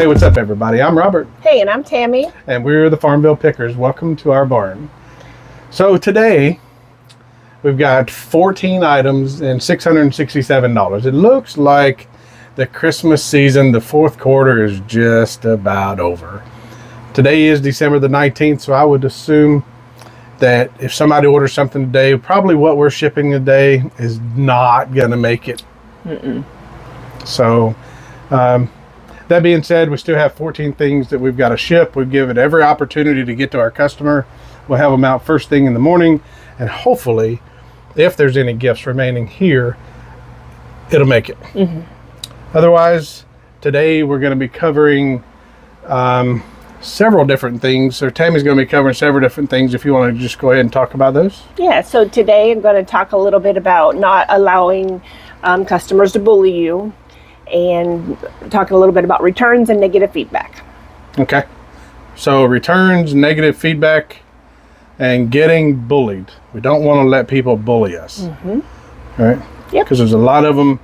Hey, what's up, everybody? I'm Robert. Hey, and I'm Tammy. And we're the Farmville Pickers. Welcome to our barn. So today, we've got 14 items and $667. It looks like the Christmas season, the fourth quarter, is just about over. Today is December the 19th, so I would assume that if somebody orders something today, probably what we're shipping today is not going to make it. So, that being said, we still have 14 things that we've got to ship. We've given every opportunity to get to our customer. We'll have them out first thing in the morning, and hopefully, if there's any gifts remaining here, it'll make it. Otherwise, today we're going to be covering several different things. So Tammy's going to be covering several different things. If you want to just go ahead and talk about those. Yeah, so today I'm going to talk a little bit about not allowing customers to bully you, and talking a little bit about returns and negative feedback. Okay. So returns, negative feedback, and getting bullied. We don't want to let people bully us. Right? Yep. Because there's a lot of them.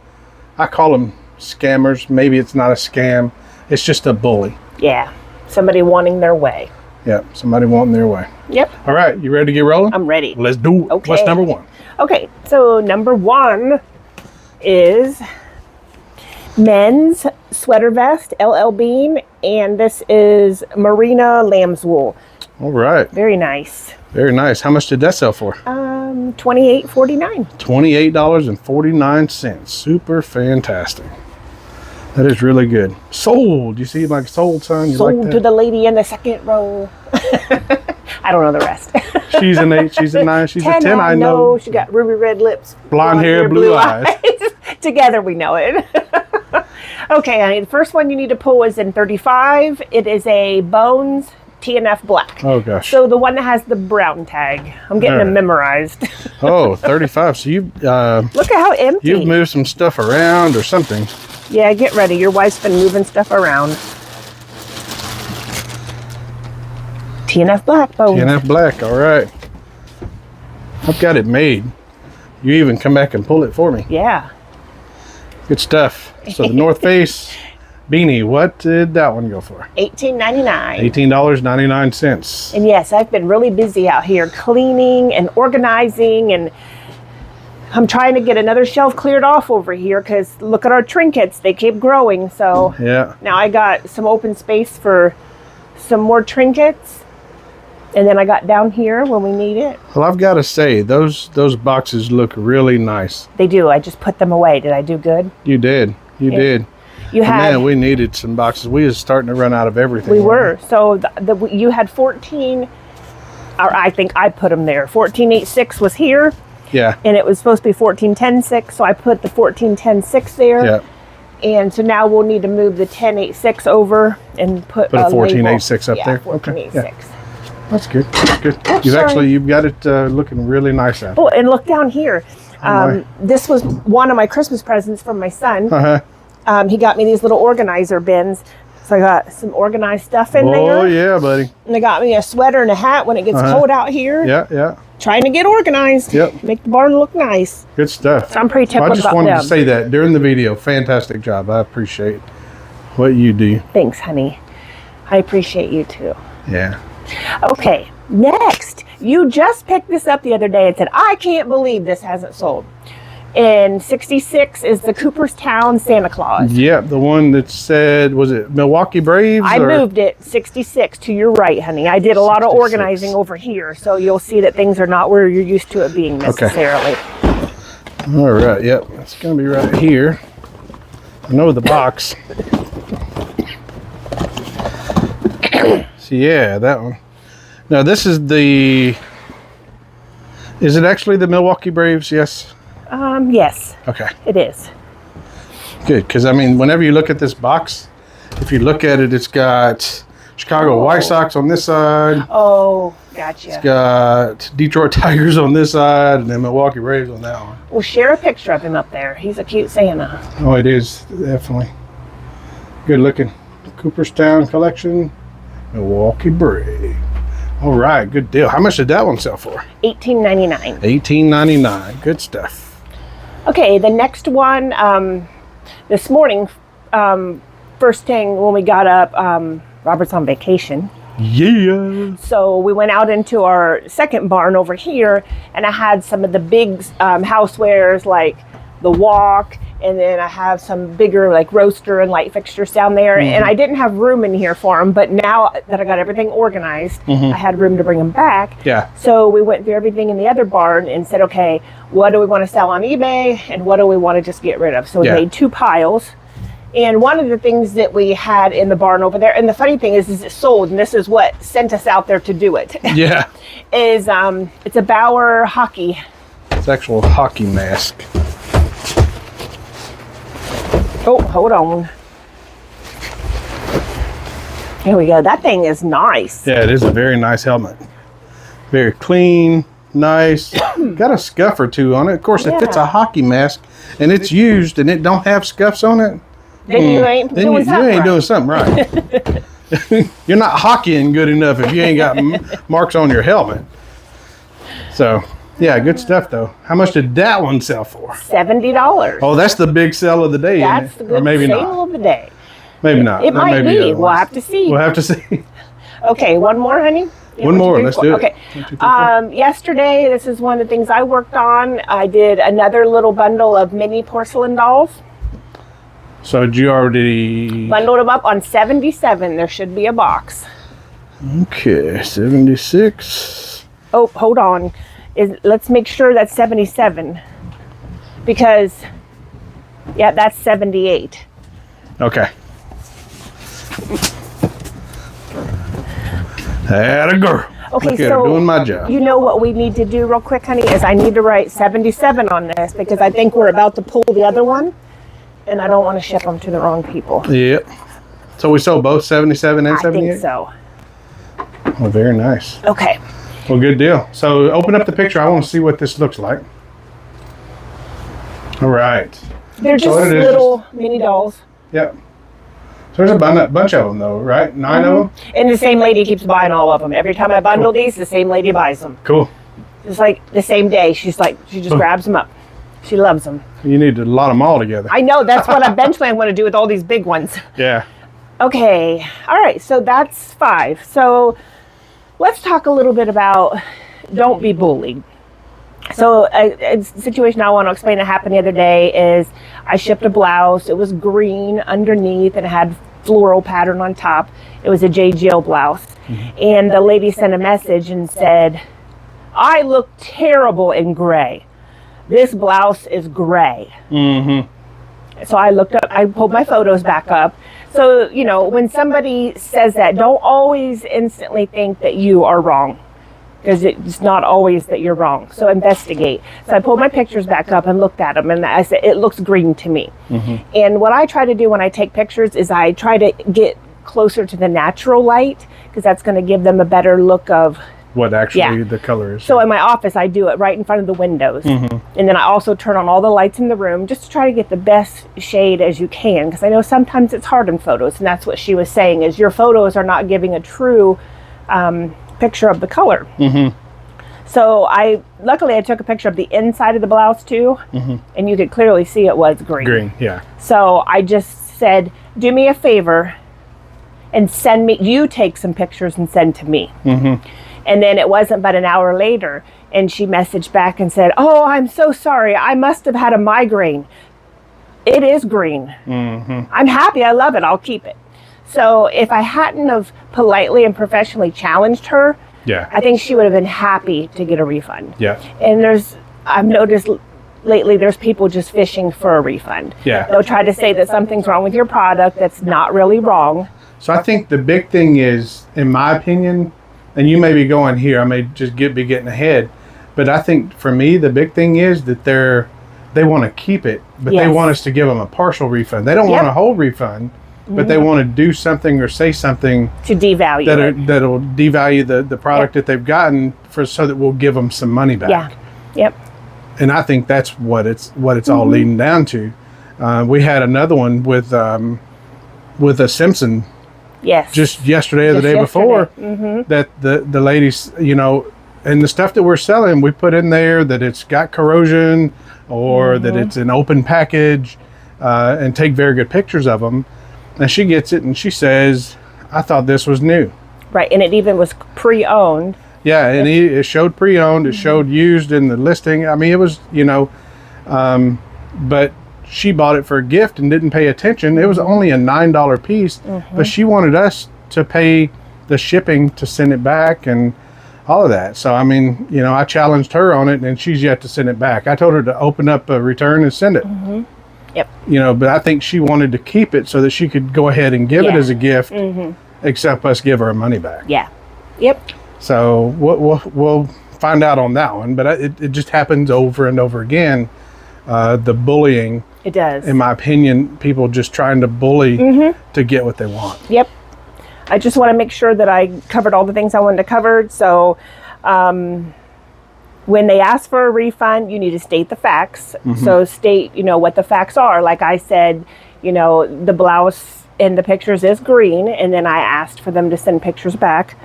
I call them scammers. Maybe it's not a scam. It's just a bully. Yeah. Somebody wanting their way. Yeah. Somebody wanting their way. Yep. All right. You ready to get rolling? I'm ready. Let's do it. Okay. What's number one? Okay. So number one is men's sweater vest, LL Bean, and this is merino lamb's wool. All right. Very nice. Very nice. How much did that sell for? $28.49. $28.49. Super fantastic. That is really good. Sold. You see my sold sign? You Sold like that? to the lady in the second row. I don't know the rest. She's an 8. She's a 9. She's a 10. I know. She got ruby red lips, blonde hair, blue eyes. Together we know it. Okay, honey, the first one you need to pull is in 35. It is a Bones TNF Black. Oh, gosh. So the one that has the brown tag. I'm getting them memorized. Oh, 35. So you look at how empty. You've moved some stuff around or something. Yeah, get ready. Your wife's been moving stuff around. TNF Black, Bones. TNF Black, all right. I've got it made. You even come back and pull it for me. Yeah. Good stuff. So the North Face beanie, what did that one go for? $18.99. $18.99. And yes, I've been really busy out here cleaning and organizing, and I'm trying to get another shelf cleared off over here because look at our trinkets. They keep growing. So yeah. Now I got some open space for some more trinkets. And then I got down here when we need it. Well, I've got to say, those boxes look really nice. They do. I just put them away. Did I do good? You did. You did. Man, we needed some boxes. We was starting to run out of everything. We were. So you had 14, or I think I put them there. 14.86 was here. Yeah. And it was supposed to be 14.10.6, so I put the 14.10.6 there. Yeah. And so now we'll need to move the 10.86 over and put a 14.86 up there. 14.86. Okay. Yeah. That's good. That's good. Oh, you've got it looking really nice out. Oh, and look down here. This was one of my Christmas presents from my son. He got me these little organizer bins. So I got some organized stuff in there. Oh, yeah, buddy. And they got me a sweater and a hat when it gets cold out here. Yeah, yeah. Trying to get organized. Yep. Make the barn look nice. Good stuff. So I'm pretty tickled about them. I just wanted to say that during the video. Fantastic job. I appreciate what you do. Thanks, honey. I appreciate you too. Yeah. Okay, next. You just picked this up the other day and said, I can't believe this hasn't sold. And 66 is the Cooperstown Santa Claus. Yeah, the one that said, was it Milwaukee Braves? I moved it 66 to your right, honey. I did a lot of organizing over here, so you'll see that things are not where you're used to it being necessarily. Okay. All right, yep. It's going to be right here. I know the box. So yeah, that one. Now this is is it actually the Milwaukee Braves? Yes. Yes. Okay. It is. Good, because I mean, whenever you look at this box, if you look at it, it's got Chicago White Sox on this side. Oh, gotcha. It's got Detroit Tigers on this side, and then Milwaukee Braves on that one. Well, share a picture of him up there. He's a cute Santa. Oh, it is definitely good looking. Cooperstown collection. Milwaukee Brave. All right, good deal. How much did that one sell for? $18.99. $18.99. Good stuff. Okay, the next one, this morning, first thing when we got up, Robert's on vacation. Yeah. So we went out into our second barn over here, and I had some of the big housewares like the wok, and then I have some bigger like roaster and light fixtures down there. And I didn't have room in here for them, but now that I got everything organized, I had room to bring them back. Yeah. So we went through everything in the other barn and said, okay, what do we want to sell on eBay and what do we want to just get rid of? So we made 2 piles. And one of the things that we had in the barn over there, and the funny thing is it sold, and this is what sent us out there to do it. Yeah. Is it's a Bauer hockey. It's actual hockey mask. Oh, hold on. Here we go. That thing is nice. Yeah, it is a very nice helmet. Very clean, nice. Got a scuff or 2 on it. Of course, if it's a hockey mask and it's used and it don't have scuffs on it, then you ain't doing something right. You're not hockeying good enough if you ain't got marks on your helmet. So, yeah, good stuff though. How much did that one sell for? $70. Oh, that's the big sell of the day. That's the good sale of the day. Maybe not. It might be. We'll have to see. We'll have to see. Okay, one more, honey. One more. Let's do it. Okay. 1, 2, 3, 4. Yesterday, this is one of the things I worked on. I did another little bundle of mini porcelain dolls. So did you already bundled them up on 77? There should be a box. Okay, 76. Oh, hold on. Let's make sure that's 77 because that's 78. Okay. Atta girl. Okay, look at so her doing my job. You know what we need to do real quick, honey, is I need to write 77 on this because I think we're about to pull the other one. And I don't want to ship them to the wrong people. Yep. So we sold both 77 and 78? I think so. Well, very nice. Okay. Well, good deal. So open up the picture. I want to see what this looks like. All right. They're just little mini dolls. Yep. So there's a bunch of them, though, right? 9 of them? And the same lady keeps buying all of them. Every time I bundle these, the same lady buys them. Cool. It's like the same day. She just grabs them up. She loves them. You need to lot them all together. I know. That's what eventually I'm going to do with all these big ones. Yeah. Okay. All right. So that's 5. So let's talk a little bit about don't be bullied. So a situation I want to explain that happened the other day is I shipped a blouse. It was green underneath and it had floral pattern on top. It was a JGL blouse. And the lady sent a message and said, I look terrible in gray. This blouse is gray. So I pulled my photos back up. So, when somebody says that, don't always instantly think that you are wrong. Because it's not always that you're wrong. So investigate. So I pulled my pictures back up and looked at them and I said, it looks green to me. And what I try to do when I take pictures is I try to get closer to the natural light because that's going to give them a better look of what actually the color is. So in my office, I do it right in front of the windows. And then I also turn on all the lights in the room just to try to get the best shade as you can. Because I know sometimes it's hard in photos. And that's what she was saying is your photos are not giving a true picture of the color. So luckily I took a picture of the inside of the blouse too. And you could clearly see it was green. Green, yeah. So I just said, do me a favor and you take some pictures and send to me. And then it wasn't but an hour later, and she messaged back and said, oh, I'm so sorry. I must have had a migraine. It is green. I'm happy. I love it. I'll keep it. So if I hadn't have politely and professionally challenged her, I think she would have been happy to get a refund. And I've noticed lately there's people just fishing for a refund. They'll try to say that something's wrong with your product that's not really wrong. So I think the big thing is, in my opinion, and you may be going here, I may just be getting ahead, but I think for me the big thing is that they want to keep it, but they want us to give them a partial refund. They don't want a whole refund, but they want to do something or say something to devalue that'll devalue the product that they've gotten so that we'll give them some money back. And I think that's what it's all leading down to. We had another one with a Simpson. Just yesterday or the day before, that the ladies, and the stuff that we're selling, we put in there that it's got corrosion or that it's an open package, and take very good pictures of them. And she gets it and she says, I thought this was new. Right, and it even was pre-owned. Yeah, and it showed pre-owned, it showed used in the listing. I mean, it was, but she bought it for a gift and didn't pay attention. It was only a $9 piece, but she wanted us to pay the shipping to send it back and all of that. So, I mean, I challenged her on it and she's yet to send it back. I told her to open up a return and send it. Yep. But I think she wanted to keep it so that she could go ahead and give it as a gift, except us give her her money back. Yeah. Yep. So we'll find out on that one. But it just happens over and over again. The bullying. It does. In my opinion, people just trying to bully to get what they want. Yep. I just want to make sure that I covered all the things I wanted to cover. So when they ask for a refund, you need to state the facts. So state, what the facts are. Like I said, the blouse in the pictures is green. And then I asked for them to send pictures back.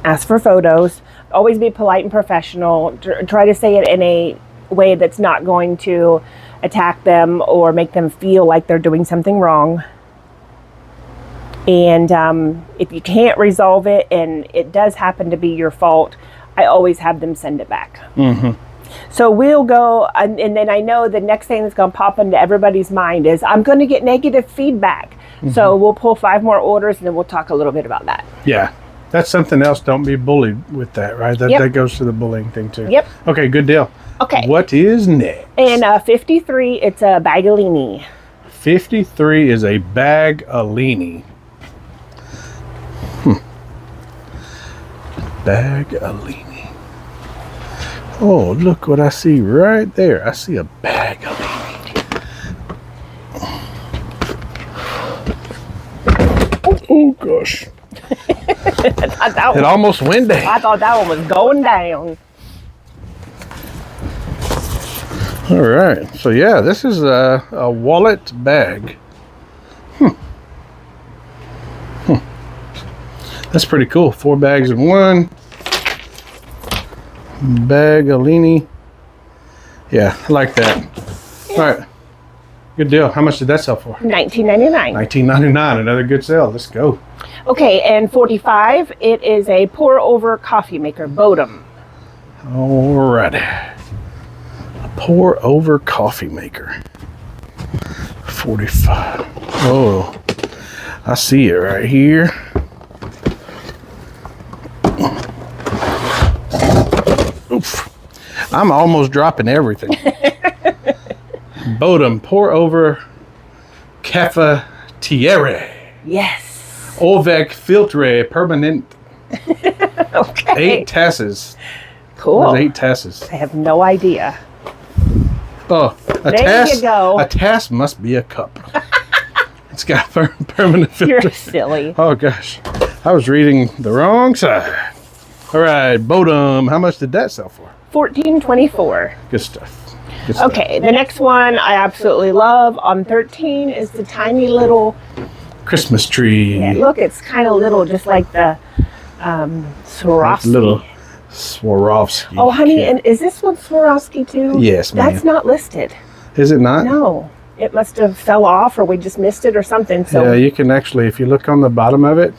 Ask for photos. Always be polite and professional. Try to say it in a way that's not going to attack them or make them feel like they're doing something wrong. And if you can't resolve it and it does happen to be your fault, I always have them send it back. So we'll go, and then I know the next thing that's going to pop into everybody's mind is I'm going to get negative feedback. So we'll pull 5 more orders and then we'll talk a little bit about that. Yeah. That's something else. Don't be bullied with that, right? That goes to the bullying thing too. Yep. Okay, good deal. Okay. What is next? And 53, it's a bagalini. 53 is a bagalini. Bagalini. Oh, look what I see right there. I see a bagalini. Oh gosh. It almost went down. I thought that one was going down. All right. So yeah, this is a wallet bag. That's pretty cool. 4 bags in one. Bagalini. Yeah, I like that. All right. Good deal. How much did that sell for? $19.99. $19.99. Another good sale. Let's go. Okay, and 45, it is a pour-over coffee maker, Bodum. All righty. A pour-over coffee maker. 45. Oh, I see it right here. Oof. I'm almost dropping everything. Bodum pour-over cafetiere. Yes. Avec filtre permanent. Okay. 8 tasses. Cool. There's 8 tasses. I have no idea. Oh, a There tass. you go. A tass must be a cup. It's got permanent filter. You're silly. Oh gosh, I was reading the wrong side. All right, Bodum. How much did that sell for? $14.24. Good stuff. Good stuff. Okay, the next one I absolutely love on 13 is the tiny little. Christmas tree. Yeah, look, it's kind of little, just like the Swarovski. Little Swarovski. Oh, honey, and is this one Swarovski too? Yes, ma'am. That's not listed. Is it not? No, it must have fell off, or we just missed it, or something. So Yeah, you can actually, if you look on the bottom of it,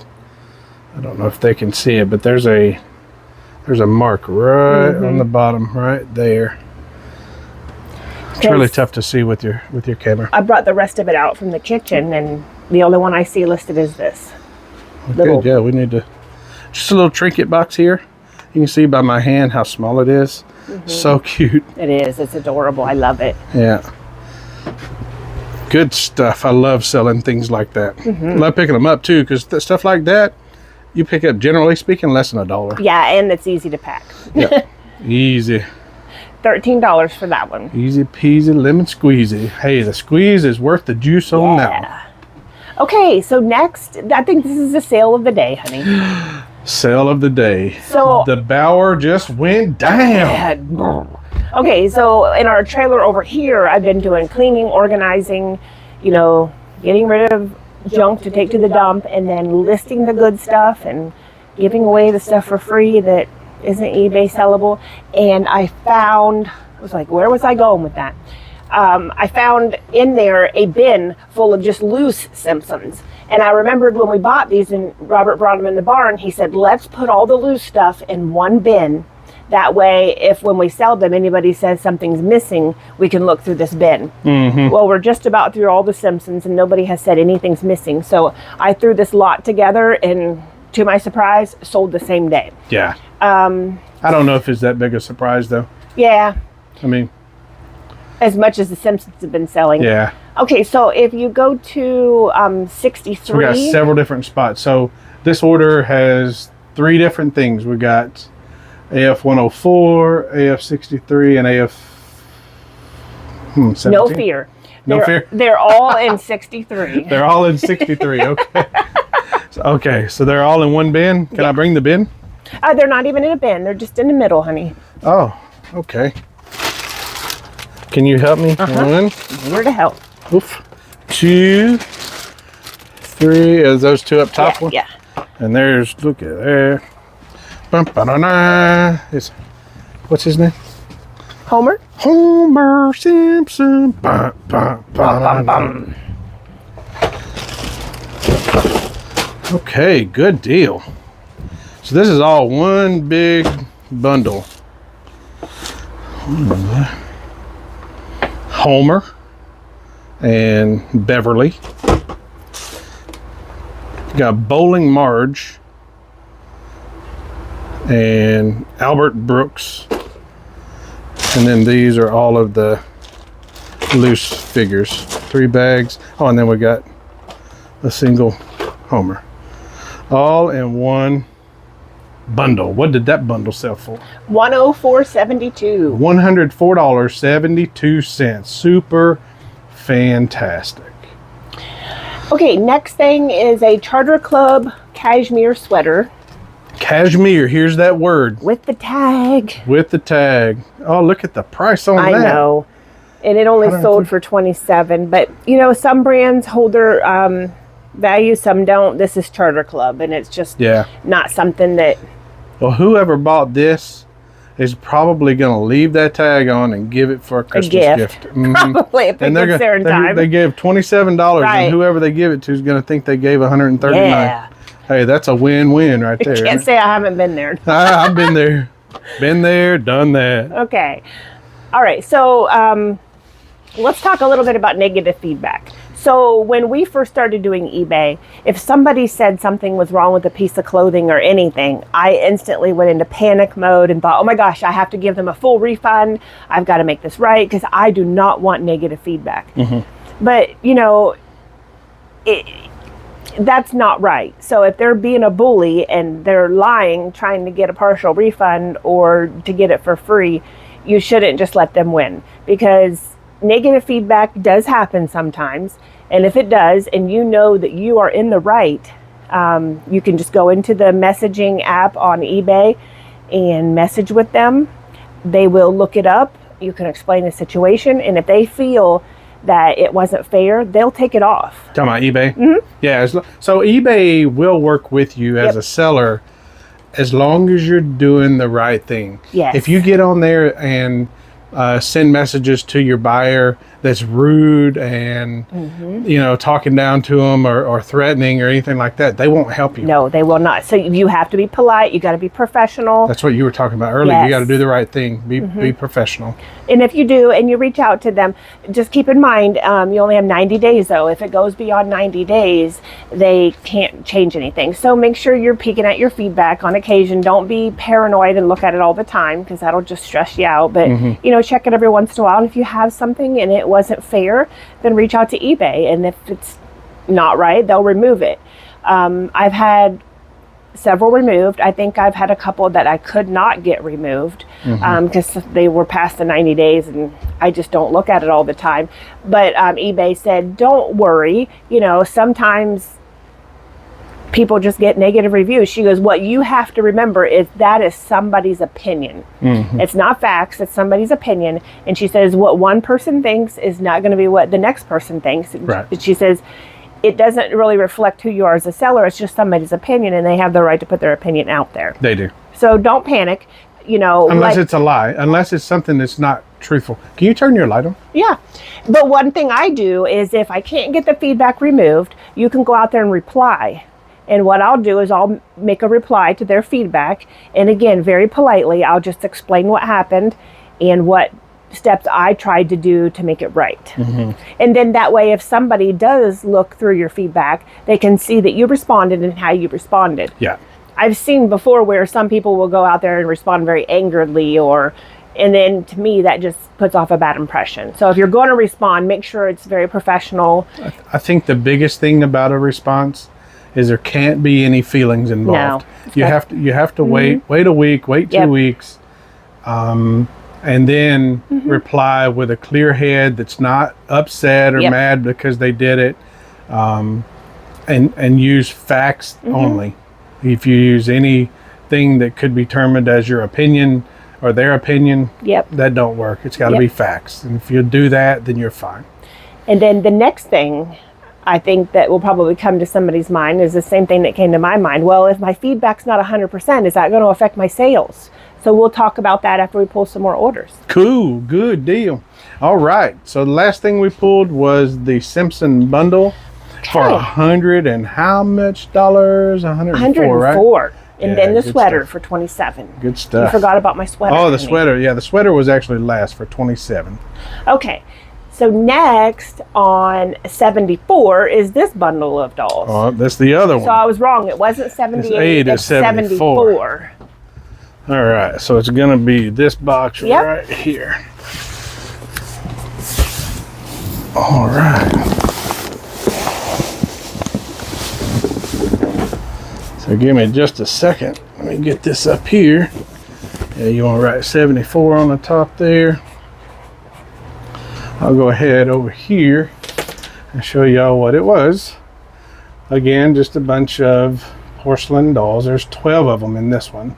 I don't know if they can see it, but there's a mark right on the bottom, right there. It's really tough to see with your camera. I brought the rest of it out from the kitchen, and the only one I see listed is this. Good, yeah, we need to, just a little trinket box here. You can see by my hand how small it is. So cute. It is. It's adorable. I love it. Yeah. Good stuff. I love selling things like that. I love picking them up too, because stuff like that, you pick up, generally speaking, less than $1. Yeah, and it's easy to pack. Yeah. Easy. $13 for that one. Easy peasy lemon squeezy. Hey, the squeeze is worth the juice on now. Okay, so next, I think this is the sale of the day, honey. Sale of the day. So the Bower just went down. Okay, so in our trailer over here, I've been doing cleaning, organizing, getting rid of junk to take to the dump, and then listing the good stuff and giving away the stuff for free that isn't eBay sellable. And I was like, where was I going with that? I found in there a bin full of just loose Simpsons. And I remembered when we bought these and Robert brought them in the barn, he said, let's put all the loose stuff in one bin. That way, if when we sell them, anybody says something's missing, we can look through this bin. Well, we're just about through all the Simpsons and nobody has said anything's missing. So I threw this lot together and, to my surprise, sold the same day. Yeah. I don't know if it's that big a surprise, though. Yeah. I mean, as much as the Simpsons have been selling. Yeah. Okay, so if you go to 63. We got several different spots. So this order has 3 different things. We got AF 104, AF 63, and AF 17. No fear. No fear? They're all in 63. They're all in 63, okay. So they're all in one bin. Can I bring the bin? They're not even in a bin. They're just in the middle, honey. Oh, okay. Can you help me? 1. Here to help. Oof. 2, 3. Is those 2 up top? Yeah. And there's, look at there. What's his name? Homer? Homer Simpson. Bum, bum, bum, bum. Okay, good deal. So this is all one big bundle. Homer and Beverly. You got Bowling Marge and Albert Brooks, and then these are all of the loose figures. 3 bags. Oh, and then we got a single Homer, all in one bundle. What did that bundle sell for? $104.72. $104.72. Super fantastic. Okay, next thing is a Charter Club cashmere sweater. Cashmere, here's that word. With the tag. With the tag. Oh, look at the price on that. I know. And it only sold for $27. But, you know, some brands hold their value, some don't. This is Charter Club, and it's just not something that... Well, whoever bought this is probably going to leave that tag on and give it for a Christmas gift. Probably, if it gets there in time. They gave $27, and whoever they give it to is going to think they gave $139. Yeah. Hey, that's a win-win right there. Can't say I haven't been there. I've been there. Been there, done that. Okay. All right. So let's talk a little bit about negative feedback. So when we first started doing eBay, if somebody said something was wrong with a piece of clothing or anything, I instantly went into panic mode and thought, oh my gosh, I have to give them a full refund. I've got to make this right, because I do not want negative feedback. But, you know, that's not right. So if they're being a bully and they're lying, trying to get a partial refund or to get it for free, you shouldn't just let them win, because negative feedback does happen sometimes. And if it does, and you know that you are in the right, you can just go into the messaging app on eBay and message with them. They will look it up. You can explain the situation. And if they feel that it wasn't fair, they'll take it off. Talking about eBay? Yeah. So eBay will work with you as a seller as long as you're doing the right thing. Yes. If you get on there and send messages to your buyer that's rude and you know, talking down to them or threatening or anything like that, they won't help you. No, they will not. So you have to be polite. You got to be professional. That's what you were talking about earlier. You got to do the right thing. Be professional. And if you do, and you reach out to them, just keep in mind, you only have 90 days though. If it goes beyond 90 days, they can't change anything. So make sure you're peeking at your feedback on occasion. Don't be paranoid and look at it all the time, because that'll just stress you out. But you know, check it every once in a while. And if you have something and it wasn't fair, then reach out to eBay. And if it's not right, they'll remove it. I've had several removed. I think I've had a couple that I could not get removed because they were past the 90 days, and I just don't look at it all the time. But eBay said, don't worry. You know, sometimes people just get negative reviews. She goes, what you have to remember is that is somebody's opinion. It's not facts, it's somebody's opinion. And she says, what one person thinks is not going to be what the next person thinks. Right. She says, it doesn't really reflect who you are as a seller. It's just somebody's opinion, and they have the right to put their opinion out there. They do. So don't panic. You know, unless it's a lie, unless it's something that's not truthful. Can you turn your light on? Yeah. But one thing I do is if I can't get the feedback removed, you can go out there and reply. And what I'll do is I'll make a reply to their feedback. And again, very politely, I'll just explain what happened and what steps I tried to do to make it right. Mm-hmm. And then that way, if somebody does look through your feedback, they can see that you responded and how you responded. Yeah. I've seen before where some people will go out there and respond very angrily, and then to me that just puts off a bad impression. So if you're going to respond, make sure it's very professional. I think the biggest thing about a response is there can't be any feelings involved. No. You have to wait a week, wait 2 weeks, and then reply with a clear head that's not upset or mad because they did it, and use facts only. If you use anything that could be termed as your opinion or their opinion, that don't work. It's got to be facts. And if you do that, then you're fine. And then the next thing I think that will probably come to somebody's mind is the same thing that came to my mind. Well, if my feedback's not 100%, is that going to affect my sales? So we'll talk about that after we pull some more orders. Cool. Good deal. All right. So the last thing we pulled was the Simpson bundle. For $100 and how much dollars? 104, right? And then the sweater for $27. Good stuff. You forgot about my sweater. Oh, the sweater. Yeah, the sweater was actually last for $27. Okay. So next on 74 is this bundle of dolls. Oh, that's the other one. So I was wrong. It wasn't 78. It's 74. All right. So it's going to be this box right here. All right. So give me just a second. Let me get this up here. Yeah, you want to write 74 on the top there. I'll go ahead over here and show y'all what it was. Again, just a bunch of porcelain dolls. There's 12 of them in this one.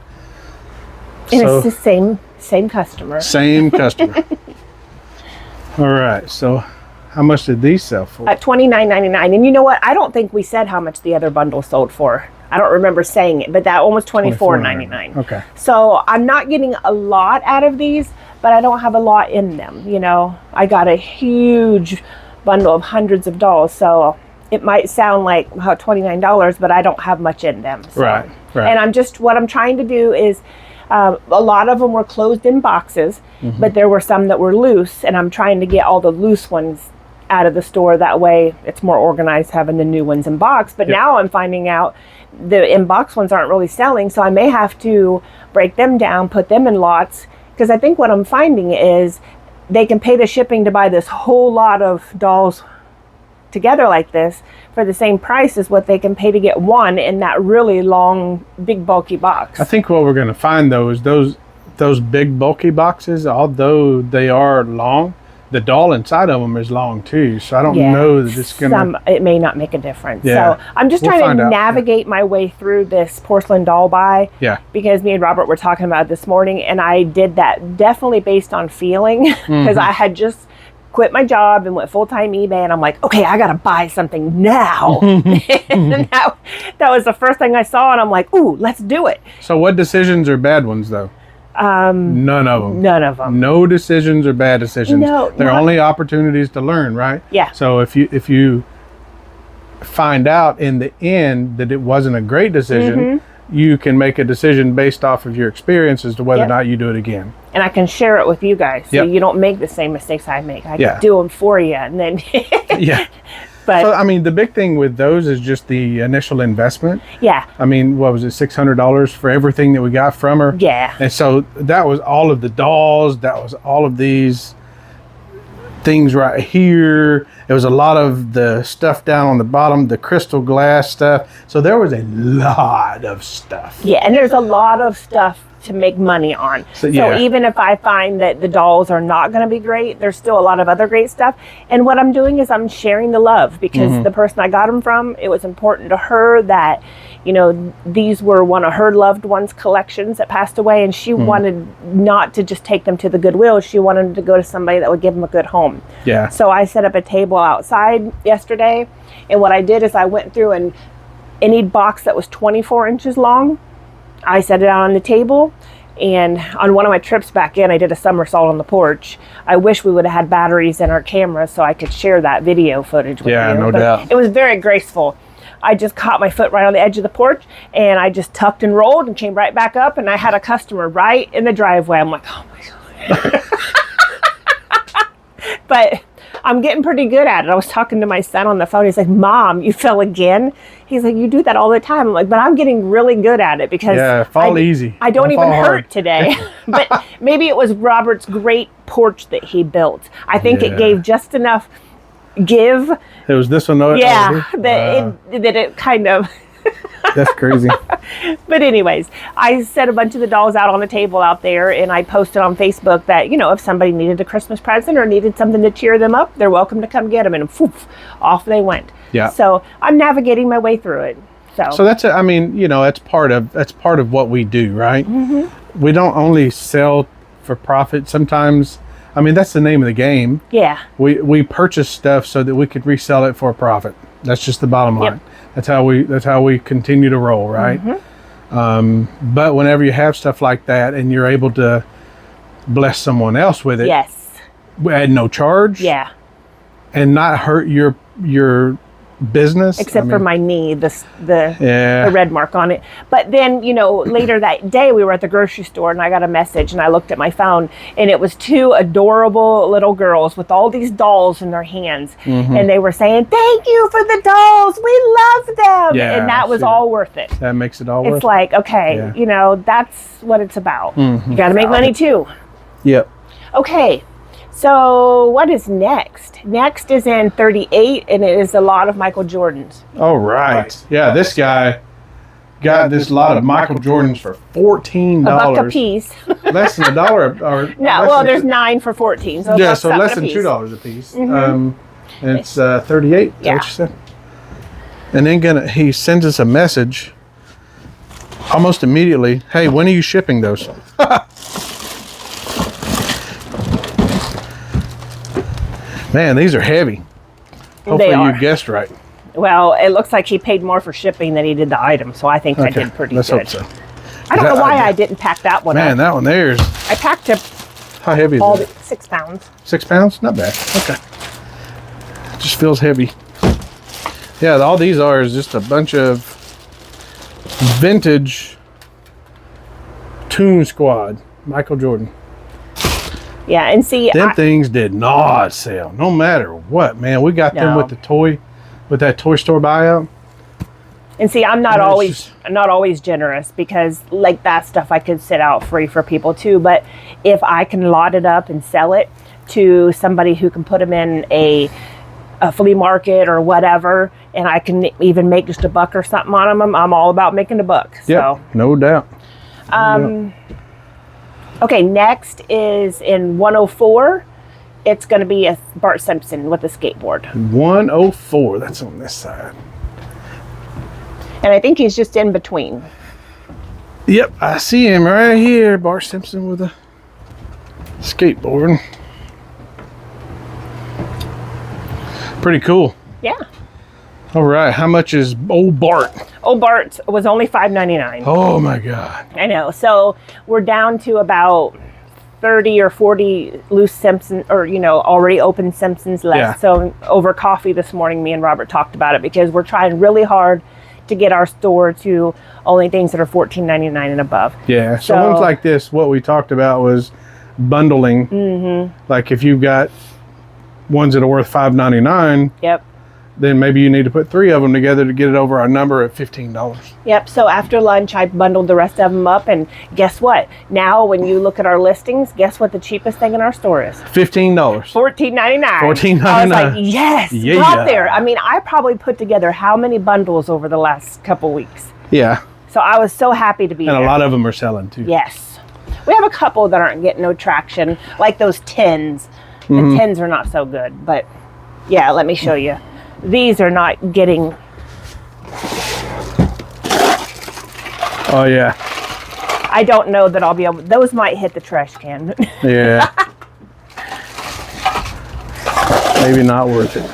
And so, it's the same customer. Same customer. All right. So how much did these sell for? At $29.99. And you know what? I don't think we said how much the other bundle sold for. I don't remember saying it, but that one was $24.99. Okay. So I'm not getting a lot out of these, but I don't have a lot in them. You know, I got a huge bundle of hundreds of dolls. So it might sound like $29, but I don't have much in them. So. Right. And what I'm trying to do is, a lot of them were closed in boxes, but there were some that were loose, and I'm trying to get all the loose ones out of the store. That way it's more organized having the new ones in box. But now I'm finding out the in-box ones aren't really selling, so I may have to break them down, put them in lots, because I think what I'm finding is they can pay the shipping to buy this whole lot of dolls together like this for the same price as what they can pay to get one in that really long, big, bulky box. I think what we're going to find, though, is those big, bulky boxes, although they are long, the doll inside of them is long too, so I don't know that it's gonna. It may not make a difference. Yeah. So I'm just trying to navigate my way through this porcelain doll buy. Yeah. Because me and Robert were talking about it this morning, and I did that definitely based on feeling, because I had just quit my job and went full-time eBay, and I'm like, okay, I gotta buy something now. And that was the first thing I saw, and I'm like, ooh, let's do it. So what decisions are bad ones though? None of them. None of them. No decisions are bad decisions. No, they're only opportunities to learn, right? Yeah. So if you find out in the end that it wasn't a great decision, you can make a decision based off of your experience as to whether or not you do it again. And I can share it with you guys, so you don't make the same mistakes I make. I can do them for you, and then But so, I mean, the big thing with those is just the initial investment. Yeah. I mean, what was it, $600 for everything that we got from her? Yeah. And so that was all of the dolls. That was all of these things right here. It was a lot of the stuff down on the bottom, the crystal glass stuff. So there was a lot of stuff. Yeah, and there's a lot of stuff to make money on. So even if I find that the dolls are not going to be great, there's still a lot of other great stuff. And what I'm doing is I'm sharing the love, because the person I got them from, it was important to her that, you know, these were one of her loved ones' collections that passed away, and she wanted not to just take them to the Goodwill. She wanted them to go to somebody that would give them a good home. Yeah. So I set up a table outside yesterday, and what I did is I went through, and any box that was 24 inches long, I set it out on the table, And on one of my trips back in, I did a somersault on the porch. I wish we would have had batteries in our camera so I could share that video footage with you. Yeah, no but doubt. It was very graceful. I just caught my foot right on the edge of the porch, and I just tucked and rolled and came right back up, and I had a customer right in the driveway. I'm like, oh my God. But I'm getting pretty good at it. I was talking to my son on the phone. He's like, Mom, you fell again? He's like, you do that all the time. I'm like, but I'm getting really good at it because fall easy. I don't even hurt hard today. But maybe it was Robert's great porch that he built. I think it gave just enough give. It was this one though? Yeah, that it kind of... That's crazy. But anyways, I set a bunch of the dolls out on the table out there, and I posted on Facebook that, you know, if somebody needed a Christmas present or needed something to cheer them up, they're welcome to come get them. And poof, off they went. Yeah. So I'm navigating my way through it. So that's I mean, you know, that's part of what we do, right? Mm-hmm. We don't only sell for profit. Sometimes, I mean, that's the name of the game. Yeah. We purchase stuff so that we could resell it for a profit. That's just the bottom line. Yep. That's how we continue to roll, right? Mm-hmm. But whenever you have stuff like that and you're able to bless someone else with it, Yes. at no charge, Yeah. and not hurt your business, Except for my knee, the yeah, red mark on it. But then, you know, later that day we were at the grocery store and I got a message and I looked at my phone and it was two adorable little girls with all these dolls in their hands. Mm-hmm. And they were saying, thank you for the dolls. We love them. Yeah, and that was all worth it. That makes it all worth it. It's like, okay, you know, that's what it's about. Mm-hmm. You got to make money too. Yep. Okay. So what is next? Next is in 38, and it is a lot of Michael Jordans. All right. Yeah, this guy got this lot of Michael Jordans for $14. $1 a piece. Less than $1 or No, well, there's 9 for 14. So yeah, so less than $2 a piece. Mm-hmm. And it's 38. Yeah. What you said. And then he sends us a message almost immediately. Hey, when are you shipping those? Man, these are heavy. Hopefully you guessed right. Well, it looks like he paid more for shipping than he did the item, so I think I did pretty good. Let's hope so. I don't know why I didn't pack that one up. Man, that one there is... I packed up How heavy is it? 6 pounds. 6 pounds? Not bad. Okay. It just feels heavy. Yeah, all these are is just a bunch of vintage Toon Squad Michael Jordan. Yeah, and see, Them things did not sell, no matter what, man. We got them with that toy store buyout. And see, I'm not always generous because like that stuff I could sit out free for people too. But if I can lot it up and sell it to somebody who can put them in a flea market or whatever, and I can even make just $1 or something on them, I'm all about making a buck. Yeah, so. no doubt. Okay, next is in 104. It's going to be a Bart Simpson with a skateboard. 104, that's on this side. And I think he's just in between. Yep, I see him right here, Bart Simpson with a skateboard. Pretty cool. Yeah. All right, how much is old Bart? Old Bart was only $5.99. Oh my God. I know. So we're down to about 30 or 40 loose Simpsons, or, you know, already open Simpsons left. Yeah. So over coffee this morning, me and Robert talked about it because we're trying really hard to get our store to only things that are $14.99 and above. Yeah, so ones like this, what we talked about was bundling. Mm-hmm. Like if you've got ones that are worth $5.99. Yep. Then maybe you need to put 3 of them together to get it over our number at $15. Yep. So after lunch, I bundled the rest of them up, and guess what? Now, when you look at our listings, guess what the cheapest thing in our store is? $15. $14.99. $14.99. I was like, yes, yeah. out there. I mean, I probably put together how many bundles over the last couple weeks? Yeah. So I was so happy to be there. And a lot of them are selling too. Yes. We have a couple that aren't getting no traction, like those tins. The tins are not so good, but yeah, let me show you. These are not getting... Oh, yeah. I don't know that I'll be able... Those might hit the trash can. Yeah. Maybe not worth it.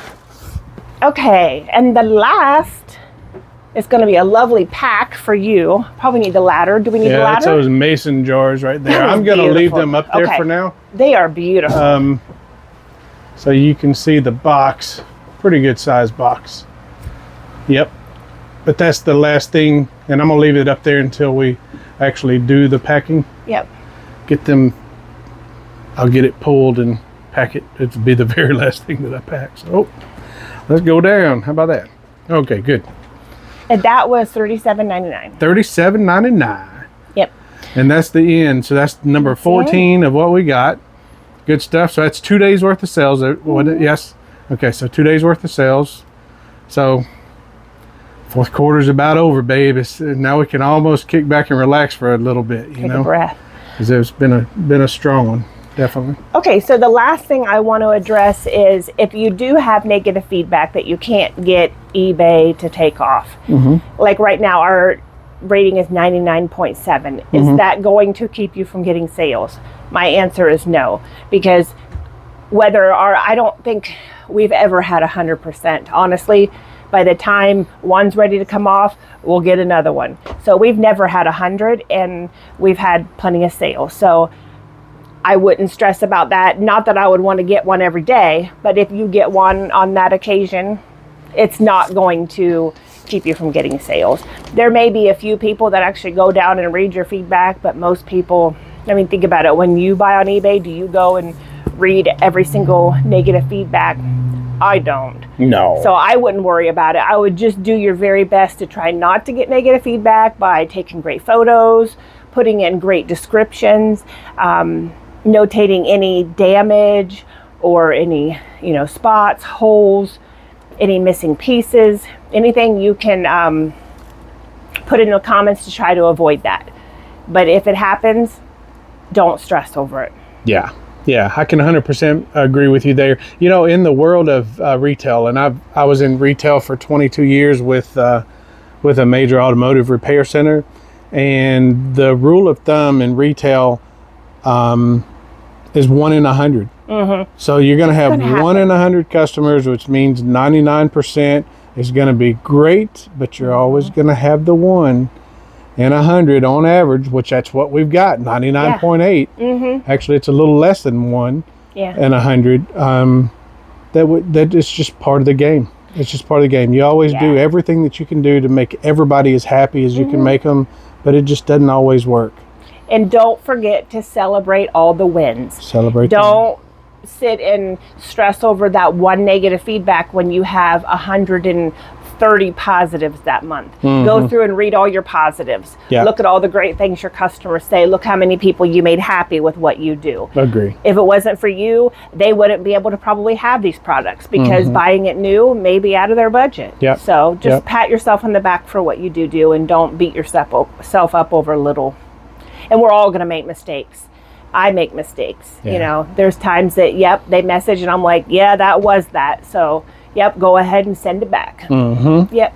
Okay, and the last It's going to be a lovely pack for you. Probably need the ladder. Do we need the ladder? Yeah, that's those mason jars right there. I'm going to leave them up there for now. They are beautiful. So you can see the box. Pretty good size box. Yep. But that's the last thing. And I'm going to leave it up there until we actually do the packing. Yep. Get them. I'll get it pulled and pack it. It'll be the very last thing that I pack. So let's go down. How about that? Okay, good. And that was $37.99. $37.99. Yep. And that's the end. So that's number 14 of what we got. Good stuff. So that's 2 days worth of sales. Yes. Okay, so 2 days worth of sales. So fourth quarter's about over, babe. Now we can almost kick back and relax for a little bit, Take a breath. Because it's been a strong one, definitely. Okay, so the last thing I want to address is if you do have negative feedback that you can't get eBay to take off. Like right now, our rating is 99.7. Is that going to keep you from getting sales? My answer is no, because I don't think we've ever had 100%. Honestly, by the time one's ready to come off, we'll get another one. So we've never had 100, and we've had plenty of sales. So I wouldn't stress about that. Not that I would want to get one every day, but if you get one on that occasion, it's not going to keep you from getting sales. There may be a few people that actually go down and read your feedback, but most people, I mean, think about it. When you buy on eBay, do you go and read every single negative feedback? I don't. No. So I wouldn't worry about it. I would just do your very best to try not to get negative feedback by taking great photos, putting in great descriptions, notating any damage or any, spots, holes, any missing pieces, anything you can put in the comments to try to avoid that. But if it happens, don't stress over it. Yeah. Yeah, I can 100% agree with you there. In the world of retail, and I was in retail for 22 years with a major automotive repair center, and the rule of thumb in retail is 1 in 100. So you're going to have 1 in 100 customers, which means 99% is going to be great, but you're always going to have the 1 in 100 on average, which that's what we've got, 99.8. Actually, it's a little less than 1 in 100. That is just part of the game. It's just part of the game. You always do everything that you can do to make everybody as happy as you can make them, but it just doesn't always work. And don't forget to celebrate all the wins. Don't sit and stress over that one negative feedback when you have 130 positives that month. Go through and read all your positives. Look at all the great things your customers say. Look how many people you made happy with what you do. Agree. If it wasn't for you, they wouldn't be able to probably have these products because buying it new may be out of their budget. So just pat yourself on the back for what you do and don't beat yourself up over little. And we're all going to make mistakes. I make mistakes. There's times that, they message and I'm like, yeah, that was that. So, go ahead and send it back. Yep.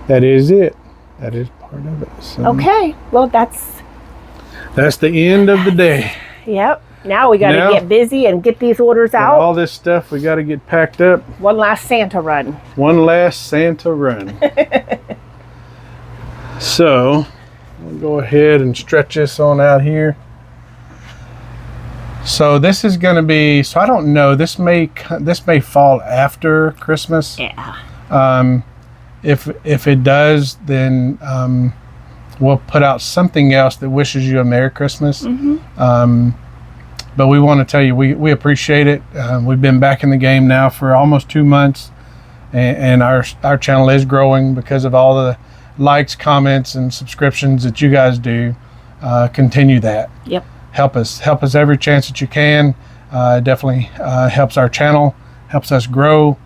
That is it. That is part of it. So okay. Well, that's the end of the day. Yep. Now we got to get busy and get these orders out. All this stuff we got to get packed up. One last Santa run. So, we'll go ahead and stretch this on out here. So this is going to be, I don't know, this may fall after Christmas. If it does, then we'll put out something else that wishes you a Merry Christmas. But we want to tell you, we appreciate it. We've been back in the game now for almost 2 months, and our channel is growing because of all the likes, comments, and subscriptions that you guys do. Continue that. Help us every chance that you can. Definitely helps our channel, helps us grow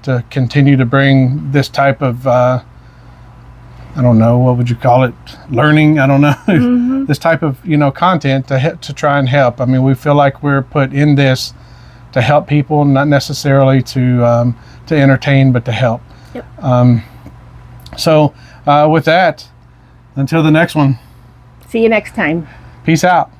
to continue to bring this type of I don't know, what would you call it, learning, I don't know, this type of content to try and help. I mean, we feel like we're put in this to help people, not necessarily to entertain, but to help. So with that, until the next one, see you next time. peace out.